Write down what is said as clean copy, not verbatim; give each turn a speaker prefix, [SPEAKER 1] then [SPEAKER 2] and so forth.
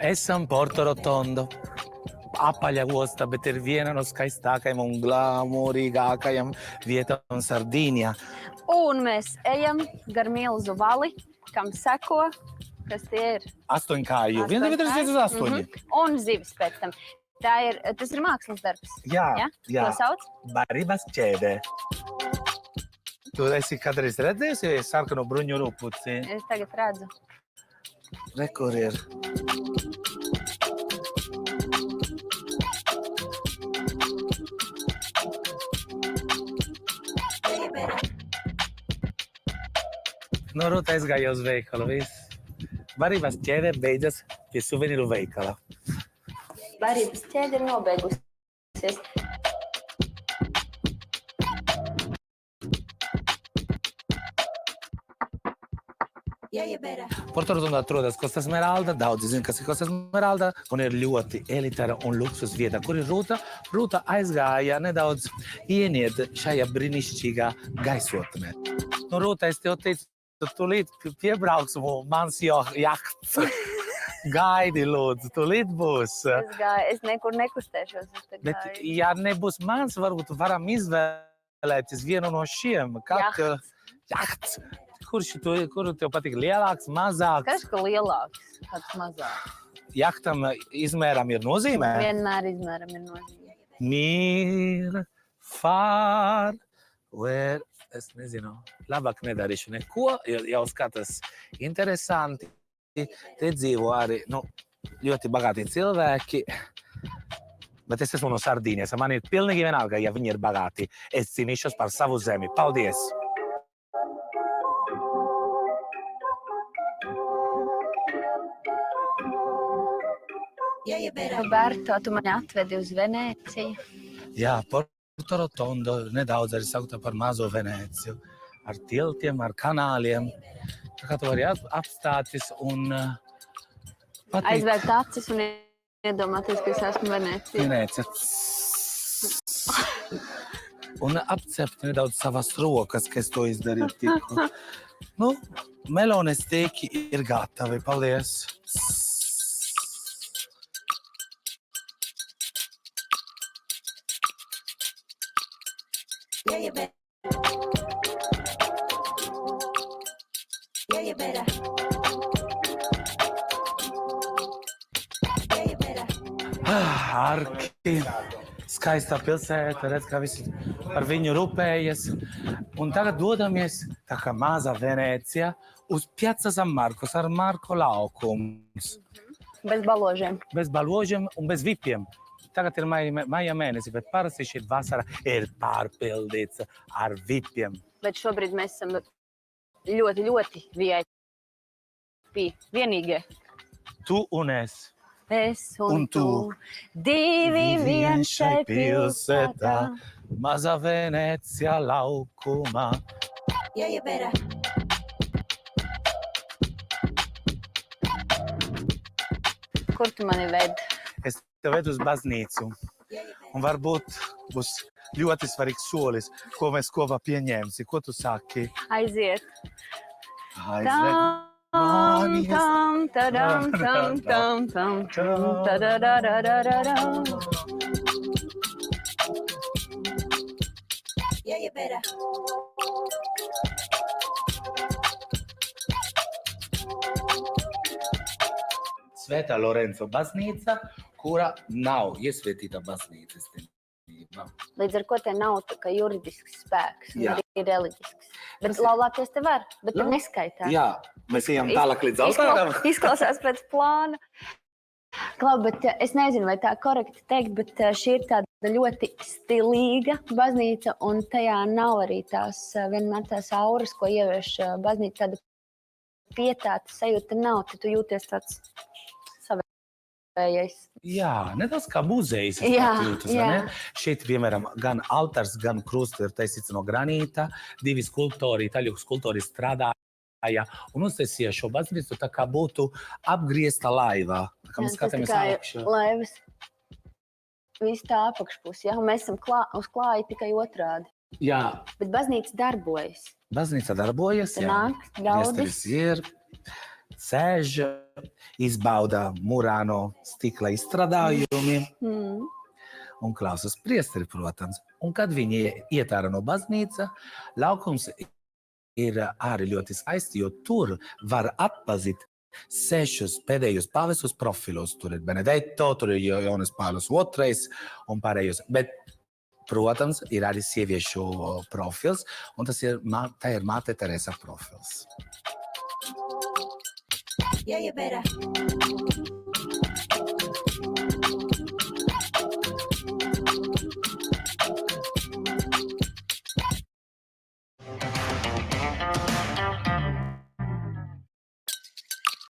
[SPEAKER 1] Esam Porto Rotondo. Apaļa osta, bet ir viena no skaistākajām un glamurīgākajām vietām Sardīnijā.
[SPEAKER 2] Un mēs ejam gar milzu vali, kam seko, kas tie ir?
[SPEAKER 1] 8 kāju. Viena vieta ir uz 8.
[SPEAKER 2] Un zivis pēc tam. Tas ir mākslas darbs.
[SPEAKER 1] Jā.
[SPEAKER 2] Ko sauc?
[SPEAKER 1] Barības ķēdē. Tu esi kādreiz redzējusi sarkano bruņu rupuci?
[SPEAKER 2] Es tagad redzu.
[SPEAKER 1] Re, kur ir? No Rūta aizgāja uz veikalu, viss. Barības ķēde beidzas pie suvenīru veikala.
[SPEAKER 2] Barības ķēde ir nobeigusies.
[SPEAKER 1] Porto Rotondo atrodas Costa Smeralda, daudzi zina, kas ir Costa Smeralda, un ir ļoti elitāra un luksus vieta, kur ir Rūta. Rūta aizgāja nedaudz ieniet šajā brīnišķīgā gaisotnē. No Rūta es tev teicu, tūlīt piebrauks mans jahts. Gaidi, lūdzu, tūlīt būs.
[SPEAKER 2] Es nekur nekustēšos.
[SPEAKER 1] Bet, ja nebūs mans, varbūt varam izvēlēties vienu no šiem. Jahts. Kuru tev patīk lielāks, mazāks?
[SPEAKER 2] Kas, ka lielāks, kāds mazāks?
[SPEAKER 1] Jahtam izmēram ir nozīmē?
[SPEAKER 2] Vienmēr izmēram ir nozīmē.
[SPEAKER 1] Near, far, where, es nezinu, labāk nedarīšu neko, jau skatās interesanti. Te dzīvo arī, ļoti bagāti cilvēki. Bet es esmu no Sardīnijas, man ir pilnīgi vienalga, ja viņi ir bagāti. Es cīnīšos par savu zemi. Paldies!
[SPEAKER 2] Roberto, tu mani atvedi uz Venēciju.
[SPEAKER 1] Jā, Porto Rotondo nedaudz arī saukta par mazo Venēciju. Ar tiltiem, ar kanāliem. Tā kā tu vari apstāties un pateikt...
[SPEAKER 2] Aizvērt acis un iedomāties, ka es esmu Venēcija.
[SPEAKER 1] Venēcija. Un apcept nedaudz savas rokas, ka es to izdarīju tikko. Melones steiki ir gatavi. Paldies! Arki, skaistā pilsēta, redz, kā visi par viņu rūpējas. Un tagad dodamies, tā kā mazā Venēcija, uz Piazza San Marco, ar Marko laukums.
[SPEAKER 2] Bez baložiem.
[SPEAKER 1] Bez baložiem un bez vipiem. Tagad ir maija mēnesi, bet parasti šī vasara ir pārpildīts ar vipiem.
[SPEAKER 2] Bet šobrīd mēs esam ļoti, ļoti VIP. Vienīgie.
[SPEAKER 1] Tu un es.
[SPEAKER 2] Es un tu. Divi vien šai pilsētā.
[SPEAKER 1] Mazā Venēcija laukumā.
[SPEAKER 2] Kur tu mani ved?
[SPEAKER 1] Es tev vedu uz baznīcu. Un varbūt būs ļoti svarīgs solis, ko mēs kopā pieņemsi. Ko tu saki?
[SPEAKER 2] Aiziet.
[SPEAKER 1] Aizved.
[SPEAKER 2] Tam, tadam, tam, tadadadadadadam.
[SPEAKER 1] Svētā Lorenzo baznīca, kura nav iesvētīta baznīca.
[SPEAKER 2] Līdz ar ko te nav tā kā juridisks spēks, un
[SPEAKER 1] Jā.
[SPEAKER 2] arī reliģisks. Bet laulāties te var, bet tur neskaitā.
[SPEAKER 1] Jā, mēs ejam tālāk līdz altāram.
[SPEAKER 2] Izklausās pēc plāna. Klau, bet es nezinu, vai tā korekti teikt, bet šī ir tāda ļoti stilīga baznīca, un tajā nav arī tās vienmēr tās auras, ko ievieš baznīca, tāda pietāta sajūta nav, tad tu jūties tāds savējais.
[SPEAKER 1] Jā, nedaudz kā muzejs. Šeit, piemēram, gan altārs, gan krusts ir taisīts no granīta. Divi skulptori, itāļu skulptori strādāja un uztaisīja šo baznīcu tā kā būtu apgriezta laiva. Tā kā mēs skatāmies augšā.
[SPEAKER 2] Laivas. Viss tā apakšpus, ja? Un mēs esam uz klāja tikai otrādi.
[SPEAKER 1] Jā.
[SPEAKER 2] Bet baznīca darbojas.
[SPEAKER 1] Baznīca darbojas,
[SPEAKER 2] Te
[SPEAKER 1] jā.
[SPEAKER 2] nāk ļaudis.
[SPEAKER 1] Ir. sēž, izbauda Murāno stikla izstrādājumi un klausās priesteri, protams. Un kad viņi iet ārā no baznīca, laukums ir arī ļoti skaisti, jo tur var atpazīt 6 pēdējos pāvestus profilos. Tur ir Benedetto, tur ir Jonas Pāvils II un pārējos. Bet, protams, ir arī sieviešu profils, un tā ir Māte Teresa profils.
[SPEAKER 3] Yeah, you better.